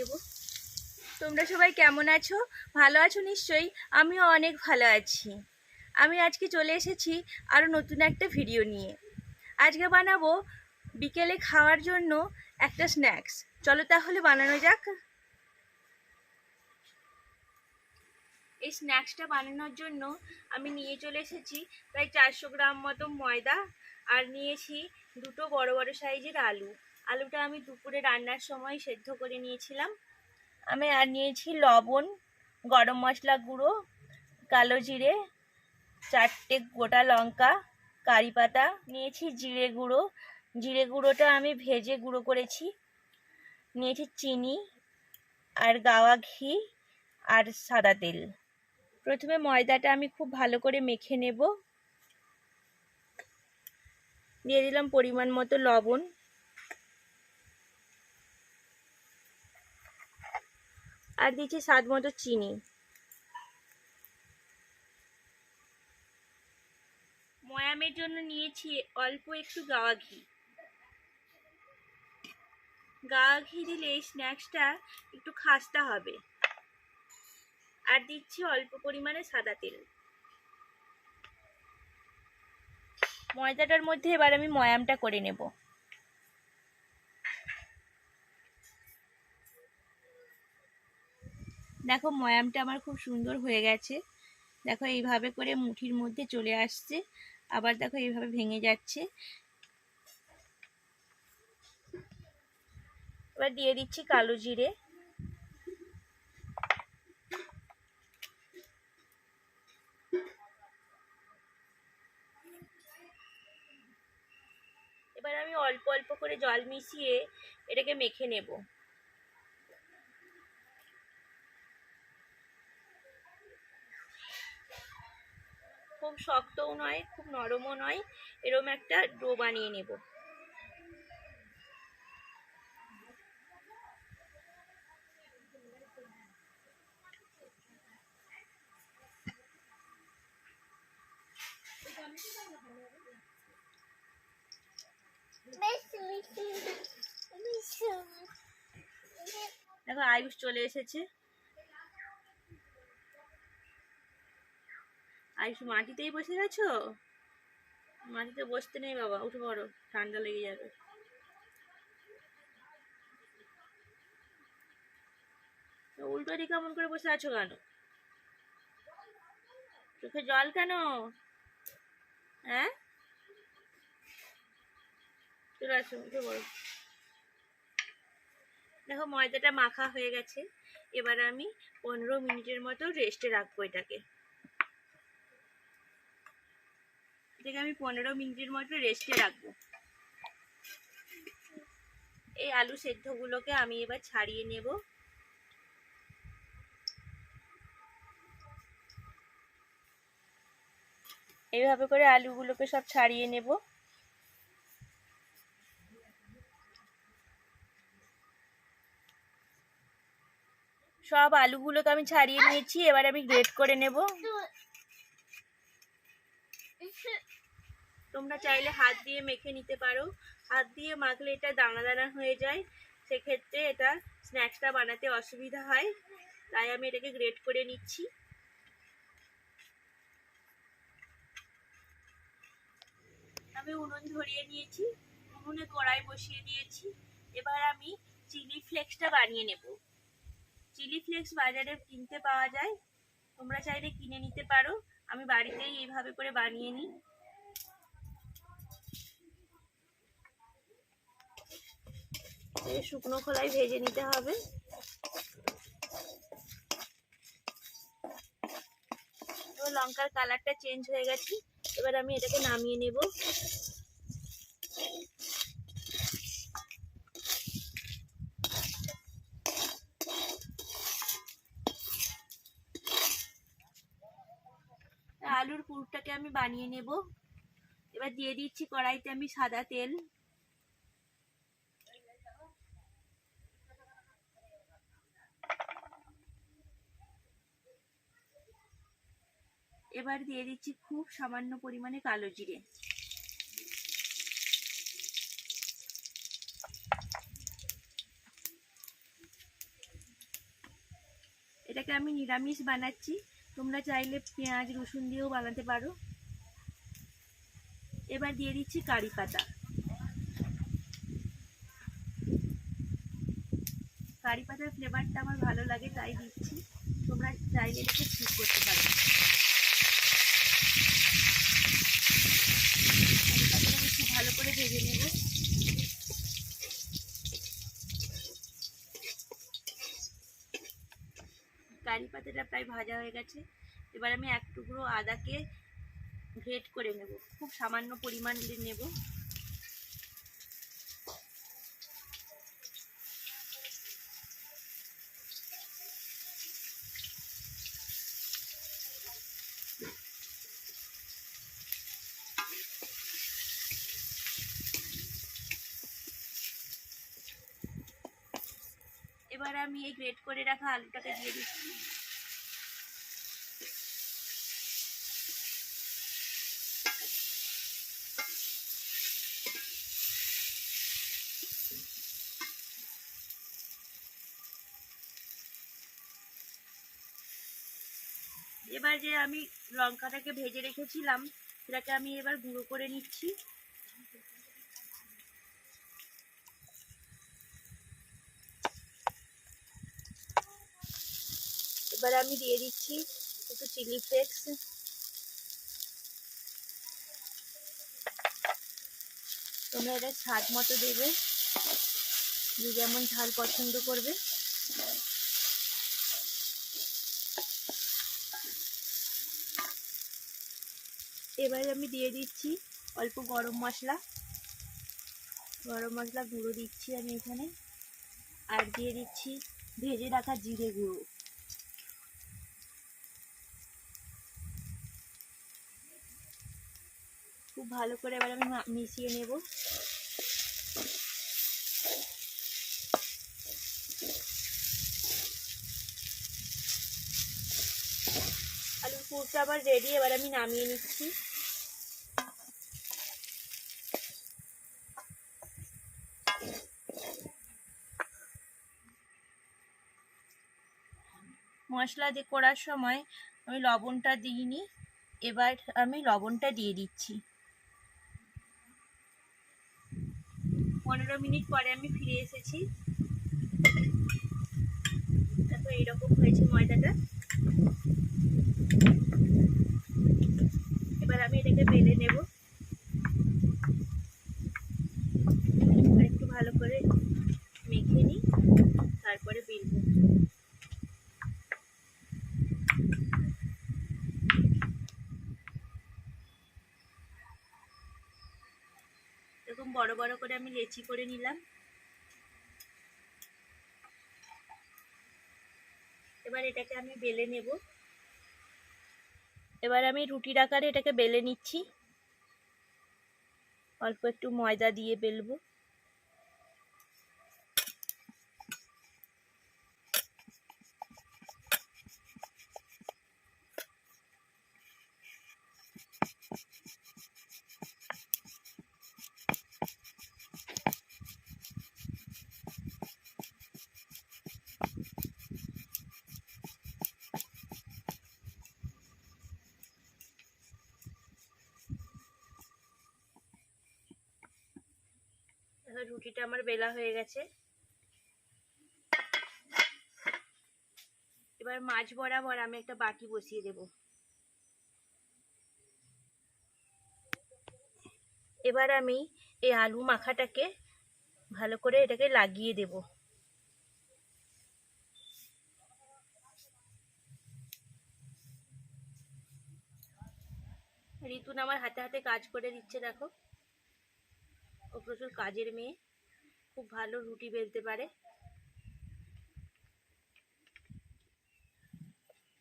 নেব। তোমরা সবাই কেমন আছো? ভালো আছো নিশ্চয়ই। আমিও অনেক ভালো আছি। আমি আজকে চলে এসেছি আরও নতুন একটা ভিডিও নিয়ে। আজকে বানাবো বিকেলে খাওয়ার জন্য একটা স্ন্যাক্স। চলো তাহলে বানানো যাক। এই স্ন্যাক্সটা বানানোর জন্য আমি নিয়ে চলে এসেছি প্রায় 400 গ্রাম মতো ময়দা, আর নিয়েছি দুটো বড় বড় সাইজের আলু। আলুটা আমি দুপুরে রান্নার সময় সেদ্ধ করে নিয়েছিলাম। আমি আর নিয়েছি লবণ, গরম মশলা গুঁড়ো, কালো জিরে, 4টে গোটা লঙ্কা, কারি পাতা, নিয়েছি জিরে গুঁড়ো। জিরে গুঁড়োটা আমি ভেজে গুঁড়ো করেছি। নিয়েছি চিনি আর গাওয়া ঘি আর সাদা তেল। প্রথমে ময়দাটা আমি খুব ভালো করে মেখে নেব। দিয়ে দিলাম পরিমাণ মতো লবণ, আর দিচ্ছি স্বাদ মতো চিনি। ময়ামের জন্য নিয়েছি অল্প একটু গাওয়া ঘি। গাওয়া ঘি দিলে এই স্ন্যাক্সটা একটু খাস্তা হবে। আর দিচ্ছি অল্প পরিমাণে সাদা তেল। ময়দাটার মধ্যে এবার আমি ময়ামটা করে নেব। দেখো ময়ামটা আমার খুব সুন্দর হয়ে গেছে। দেখো এইভাবে করে মুঠির মধ্যে চলে আসছে, আবার দেখো এইভাবে ভেঙে যাচ্ছে। এবার দিয়ে দিচ্ছি কালো জিরে, এবার আমি অল্প অল্প করে জল মিশিয়ে এটাকে মেখে নেব। খুব শক্তও নয়, খুব নরমও নয়, এরকম একটা ডো বানিয়ে নেব। দেখো আয়ুষ চলে এসেছে। আয়ুষ মাটিতেই বসে গেছো? মাটিতে বসতে নেই বাবা, উঠে পড়ো, ঠান্ডা লেগে যাবে। উল্টো দিকে কেমন করে বসে আছো কেন? চোখে জল কেন? হ্যাঁ, চলে আসো, উঠে পড়ো। দেখো ময়দাটা মাখা হয়ে গেছে। এবার আমি 15 মিনিটের মতো রেস্টে রাখবো এটাকে। আমি 15 মিনিটের মতো রেস্টে রাখবো। এই আলু সেদ্ধগুলোকে আমি এবার ছাড়িয়ে নেব। এইভাবে করে আলুগুলোকে সব ছাড়িয়ে নেব। সব আলুগুলোকে আমি ছাড়িয়ে নিয়েছি। এবার আমি গ্রেট করে নেব। তোমরা চাইলে হাত দিয়ে মেখে নিতে পারো। হাত দিয়ে মাখলে এটা দানা দানা হয়ে যায়, সেক্ষেত্রে এটা স্ন্যাক্সটা বানাতে অসুবিধা হয়। তাই আমি এটাকে গ্রেট করে নিচ্ছি। আমি উনুন ধরিয়ে নিয়েছি, উনুনে কড়াই বসিয়ে দিয়েছি। এবার আমি চিলি ফ্লেক্সটা বানিয়ে নেব। চিলি ফ্লেক্স বাজারে কিনতে পাওয়া যায়, তোমরা চাইলে কিনে নিতে পারো। আমি বাড়িতেই এইভাবে করে বানিয়ে নিই। শুকনো খোলায় ভেজে নিতে হবে। লঙ্কার কালারটা চেঞ্জ হয়ে গেছে। এবার আমি এটাকে নামিয়ে নেব। আলুর পুরটাকে আমি বানিয়ে নেব। এবার দিয়ে দিচ্ছি কড়াইতে আমি সাদা তেল। এবার দিয়ে দিচ্ছি খুব সামান্য পরিমাণে কালো জিরে। আমি নিরামিষ বানাচ্ছি, তোমরা চাইলে পেঁয়াজ রসুন দিয়েও বানাতে পারো। এবার দিয়ে দিচ্ছি কারি পাতা। কারি পাতার ফ্লেভারটা আমার ভালো লাগে তাই দিচ্ছি, তোমরা চাইলে এটাকে স্কিপ করতে পারো। কারি পাতাটাকে খুব ভালো করে ভেজে নেব। কারি পাতাটা প্রায় ভাজা হয়ে গেছে। এবার আমি এক টুকরো আদাকে গ্রেট করে নেব, খুব সামান্য পরিমাণ নেব। এবার আমি এই গ্রেট করে রাখা আলুটাকে দিয়ে দিচ্ছি। এবার যে আমি লঙ্কাটাকে ভেজে রেখেছিলাম সেটাকে আমি এবার গুঁড়ো করে নিচ্ছি। এবার আমি দিয়ে দিচ্ছি একটু চিলি ফ্লেক্স। তোমরা এটা স্বাদ মতো দেবে, যে যেমন ঝাল পছন্দ করবে। এবার আমি দিয়ে দিচ্ছি অল্প গরম মশলা গুঁড়ো দিচ্ছি আমি এখানে, আর দিয়ে দিচ্ছি ভেজে রাখা জিরে গুঁড়ো। খুব ভালো করে এবার আমি মিশিয়ে নেব। আলুর পুরটা আবার রেডি, এবার আমি নামিয়ে নিচ্ছি। মশলা দিয়ে করার সময় আমি লবণটা দিইনি, এবার আমি লবণটা দিয়ে দিচ্ছি। 15 মিনিট পরে আমি ফিরে এসেছি। দেখো এইরকম হয়েছে ময়দাটা। এবার আমি এটাকে বেলে নেব, আর একটু ভালো করে মেখে নিই, তারপরে বেলবো। এরকম বড় বড় করে আমি লেচি করে নিলাম। এবার এটাকে আমি বেলে নেব। এবার আমি রুটির আকারে এটাকে বেলে নিচ্ছি, অল্প একটু ময়দা দিয়ে বেলবো। রুটিটা আমার বেলা হয়ে গেছে। এবার মাঝ বরাবর আমি একটা বাটি বসিয়ে দেব। এবার আমি এই আলু মাখাটাকে ভালো করে এটাকে লাগিয়ে দেব। ঋতুন আমার হাতে হাতে কাজ করে দিচ্ছে, দেখো ও প্রচুর কাজের মেয়ে, খুব ভালো রুটি বেলতে পারে।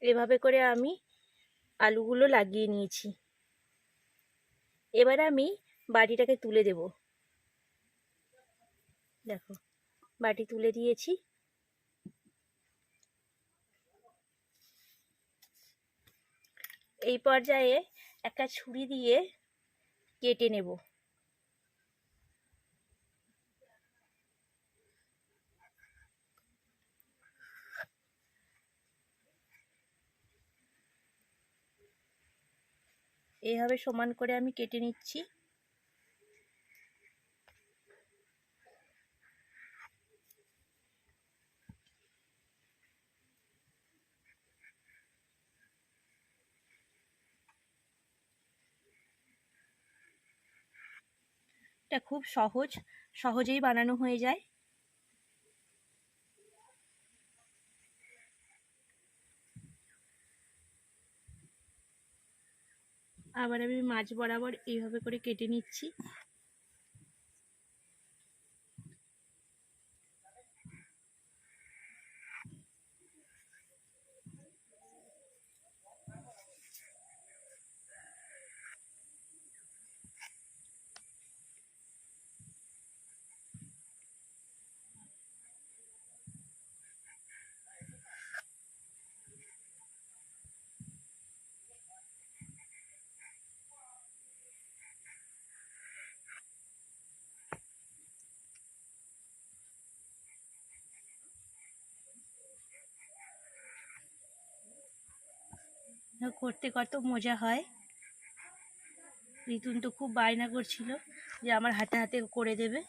এভাবে করে আমি আলুগুলো লাগিয়ে নিয়েছি। এবার আমি বাটিটাকে তুলে দেব। দেখো বাটি তুলে দিয়েছি। এই পর্যায়ে একটা ছুরি দিয়ে কেটে নেব। এইভাবে সমান করে আমি কেটে নিচ্ছি। এটা খুব সহজেই বানানো হয়ে যায়। আবার আমি মাছ বরাবর এইভাবে করে কেটে নিচ্ছি। করতে কত মজা হয়। রিতুন তো খুব বায়না করছিল যে আমার হাতে হাতে করে দেবে।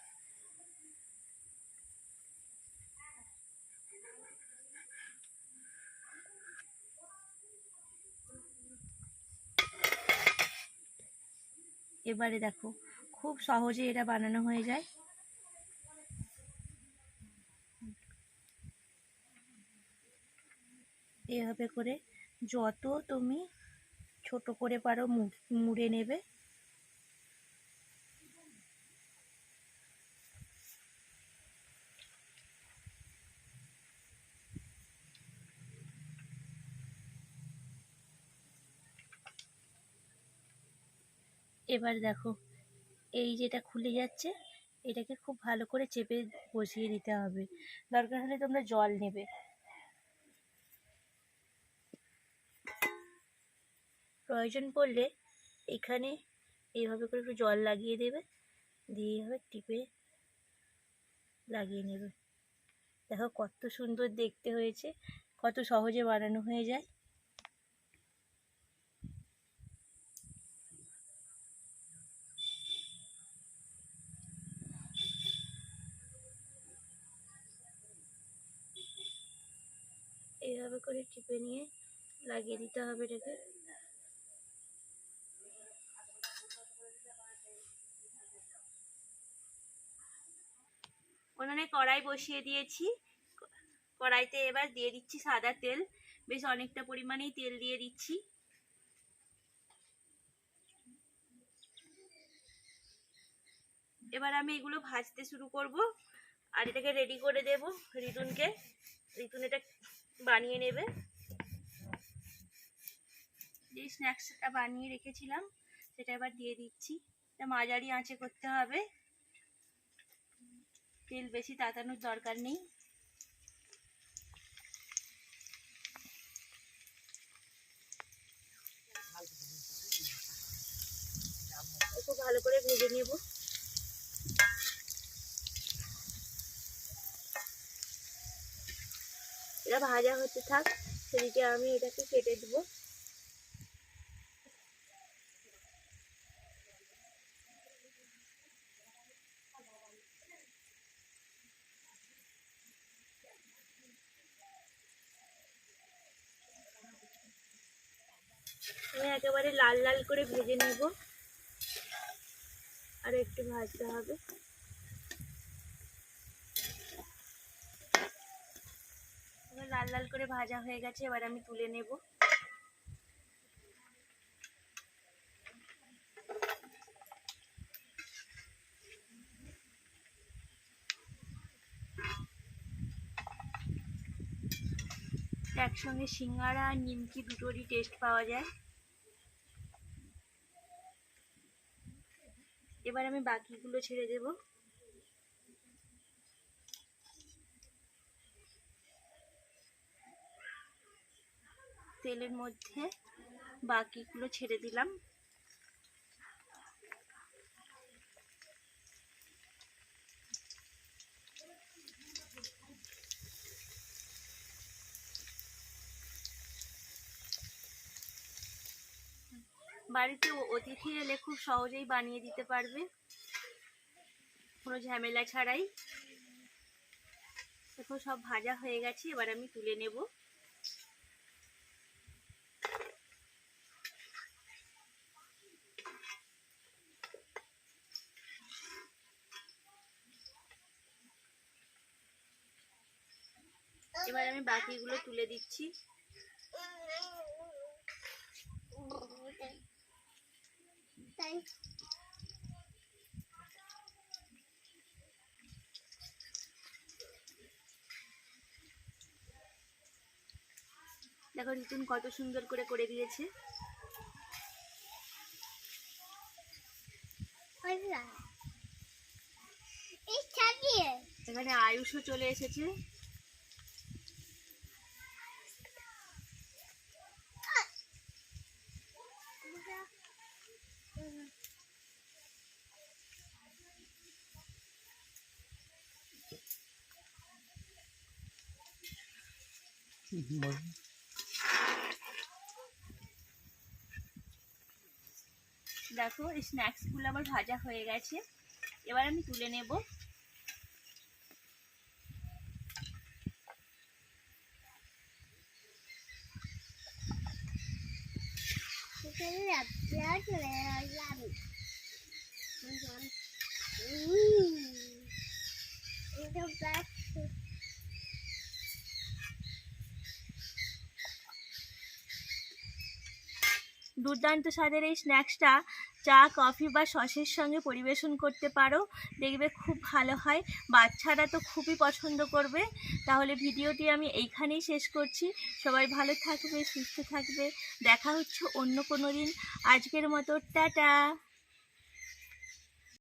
এবারে দেখো খুব সহজে এটা বানানো হয়ে যায়। এভাবে করে যত তুমি ছোট করে পারো মুড়ে নেবে। এবার দেখো এই যেটা খুলে যাচ্ছে, এটাকে খুব ভালো করে চেপে বসিয়ে দিতে হবে। দরকার হলে তোমরা জল নেবে। প্রয়োজন পড়লে এখানে এইভাবে করে একটু জল লাগিয়ে দেবে, দিয়ে এইভাবে টিপে লাগিয়ে নেবে। দেখো কত সুন্দর দেখতে হয়েছে, কত সহজে বানানো হয়ে যায়। এইভাবে করে টিপে নিয়ে লাগিয়ে দিতে হবে এটাকে। উনুনে কড়াই বসিয়ে দিয়েছি। কড়াইতে এবার দিয়ে দিচ্ছি সাদা তেল। বেশ অনেকটা পরিমাণেই তেল দিয়ে দিচ্ছি। এবার আমি এগুলো ভাজতে শুরু করব আর এটাকে রেডি করে দেব রিতুনকে। রিতুন এটা বানিয়ে নেবে। যে স্ন্যাক্সটা বানিয়ে রেখেছিলাম সেটা এবার দিয়ে দিচ্ছি। এটা মাঝারি আঁচে করতে হবে, তেল বেশি তাতানোর দরকার নেই। খুব ভালো করে ভেজে নেব। এটা ভাজা হতে থাক, সেদিকে আমি এটাকে কেটে দেবো। আমি একেবারে লাল লাল করে ভেজে নেব, আর একটু ভাজতে হবে। লাল লাল করে ভাজা হয়ে গেছে, এবার আমি তুলে নেব। একসঙ্গে সিঙ্গাড়া আর নিমকি দুটোরই টেস্ট পাওয়া যায়। এবার আমি বাকিগুলো ছেড়ে দেব। তেলের মধ্যে বাকিগুলো ছেড়ে দিলাম। বাড়িতে অতিথি এলে খুব সহজেই বানিয়ে দিতে পারবে, কোনো ঝামেলা ছাড়াই। দেখো সব ভাজা হয়ে গেছে, এবার আমি তুলে নেব। এবার আমি বাকিগুলো তুলে দিচ্ছি। দেখো রিতুন কত সুন্দর করে করে দিয়েছে। এখানে আয়ুষও চলে এসেছে। দেখো এই স্ন্যাক্সগুলো আমার ভাজা হয়ে গেছে, এবার আমি তুলে নেব। দুর্দান্ত স্বাদের এই স্ন্যাক্সটা চা, কফি বা সসের সঙ্গে পরিবেশন করতে পারো, দেখবে খুব ভালো হয়, বাচ্চারা তো খুবই পছন্দ করবে। তাহলে ভিডিওটি আমি এইখানেই শেষ করছি। সবাই ভালো থাকবে, সুস্থ থাকবে, দেখা হচ্ছে অন্য কোনো দিন। আজকের মতো টাটা।